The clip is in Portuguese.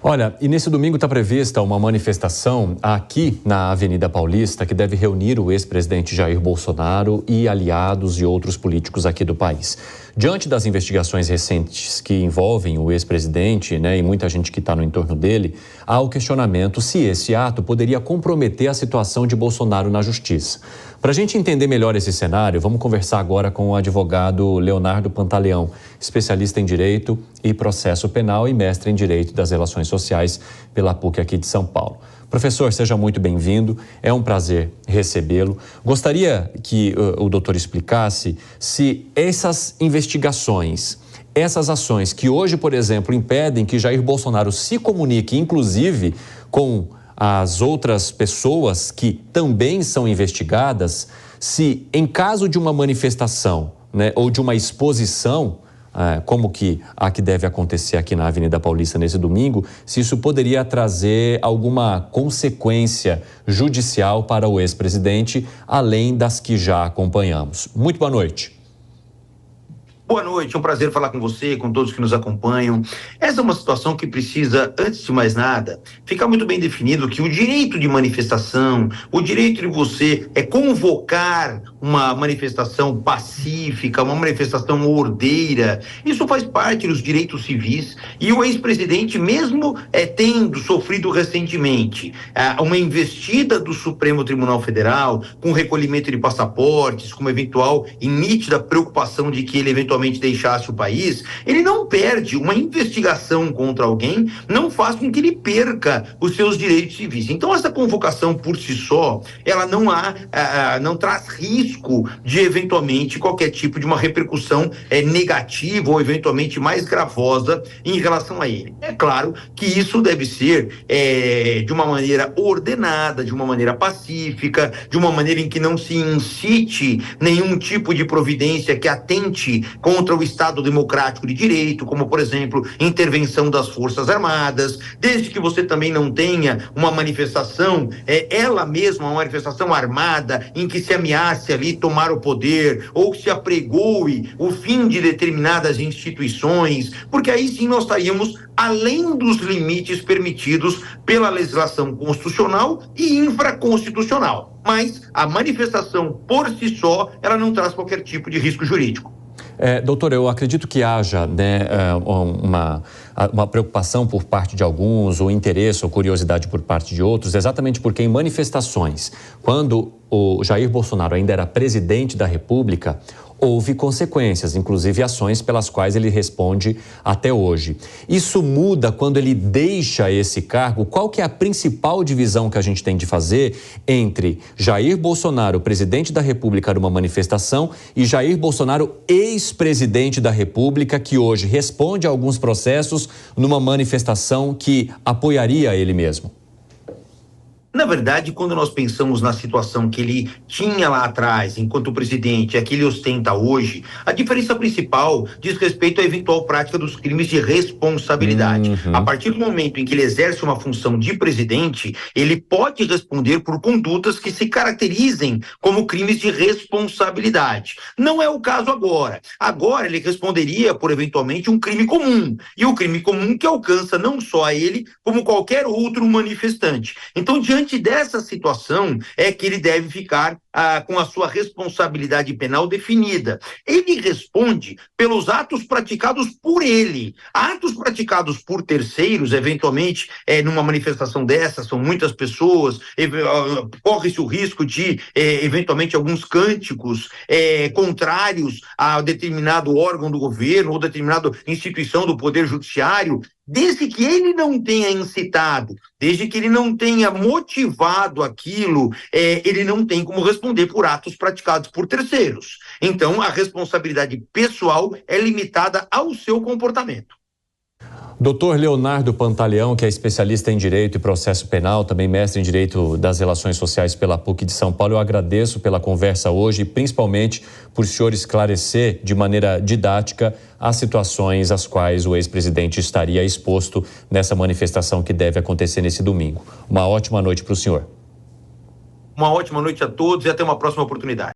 Olha, e nesse domingo está prevista uma manifestação aqui na Avenida Paulista que deve reunir o ex-presidente Jair Bolsonaro e aliados e outros políticos aqui do país. Diante das investigações recentes que envolvem o ex-presidente, e muita gente que está no entorno dele, há o questionamento se esse ato poderia comprometer a situação de Bolsonaro na justiça. Para a gente entender melhor esse cenário, vamos conversar agora com o advogado Leonardo Pantaleão, especialista em Direito e Processo Penal e mestre em Direito das Relações Sociais pela PUC aqui de São Paulo. Professor, seja muito bem-vindo, é um prazer recebê-lo. Gostaria que o doutor explicasse se essas investigações, essas ações que hoje, por exemplo, impedem que Jair Bolsonaro se comunique, inclusive com as outras pessoas que também são investigadas, se em caso de uma manifestação, ou de uma exposição, como que a que deve acontecer aqui na Avenida Paulista nesse domingo, se isso poderia trazer alguma consequência judicial para o ex-presidente, além das que já acompanhamos. Muito boa noite. Boa noite, é um prazer falar com você, com todos que nos acompanham. Essa é uma situação que precisa, antes de mais nada, ficar muito bem definido que o direito de manifestação, o direito de você convocar uma manifestação pacífica, uma manifestação ordeira, isso faz parte dos direitos civis e o ex-presidente, mesmo tendo sofrido recentemente uma investida do Supremo Tribunal Federal, com recolhimento de passaportes, com uma eventual e nítida preocupação de que ele eventualmente deixasse o país, ele não perde uma investigação contra alguém, não faz com que ele perca os seus direitos civis. Então essa convocação por si só, ela não traz risco de eventualmente qualquer tipo de uma repercussão negativa ou eventualmente mais gravosa em relação a ele. É claro que isso deve ser de uma maneira ordenada, de uma maneira pacífica, de uma maneira em que não se incite nenhum tipo de providência que atente contra o Estado democrático de direito, como, por exemplo, intervenção das Forças Armadas, desde que você também não tenha uma manifestação, ela mesma, uma manifestação armada, em que se ameace ali tomar o poder, ou que se apregoe o fim de determinadas instituições, porque aí sim nós estaríamos além dos limites permitidos pela legislação constitucional e infraconstitucional. Mas a manifestação por si só, ela não traz qualquer tipo de risco jurídico. Doutor, eu acredito que haja uma preocupação por parte de alguns, ou interesse ou curiosidade por parte de outros, exatamente porque em manifestações, quando o Jair Bolsonaro ainda era presidente da República, houve consequências, inclusive ações pelas quais ele responde até hoje. Isso muda quando ele deixa esse cargo? Qual que é a principal divisão que a gente tem de fazer entre Jair Bolsonaro, presidente da República, numa manifestação, e Jair Bolsonaro, ex-presidente da República, que hoje responde a alguns processos numa manifestação que apoiaria ele mesmo? Na verdade, quando nós pensamos na situação que ele tinha lá atrás, enquanto presidente, e a que ele ostenta hoje, a diferença principal diz respeito à eventual prática dos crimes de responsabilidade. A partir do momento em que ele exerce uma função de presidente, ele pode responder por condutas que se caracterizem como crimes de responsabilidade. Não é o caso agora. Agora ele responderia por eventualmente um crime comum, e o crime comum que alcança não só a ele, como qualquer outro manifestante. Então, diante dessa situação é que ele deve ficar com a sua responsabilidade penal definida. Ele responde pelos atos praticados por ele. Atos praticados por terceiros, eventualmente, numa manifestação dessa, são muitas pessoas, corre-se o risco de, eventualmente, alguns cânticos contrários a determinado órgão do governo ou determinada instituição do Poder Judiciário, desde que ele não tenha incitado, desde que ele não tenha motivado aquilo, ele não tem como responder por atos praticados por terceiros. Então, a responsabilidade pessoal é limitada ao seu comportamento. Doutor Leonardo Pantaleão, que é especialista em Direito e Processo Penal, também mestre em Direito das Relações Sociais pela PUC de São Paulo, eu agradeço pela conversa hoje e principalmente por o senhor esclarecer de maneira didática as situações às quais o ex-presidente estaria exposto nessa manifestação que deve acontecer nesse domingo. Uma ótima noite para o senhor. Uma ótima noite a todos e até uma próxima oportunidade.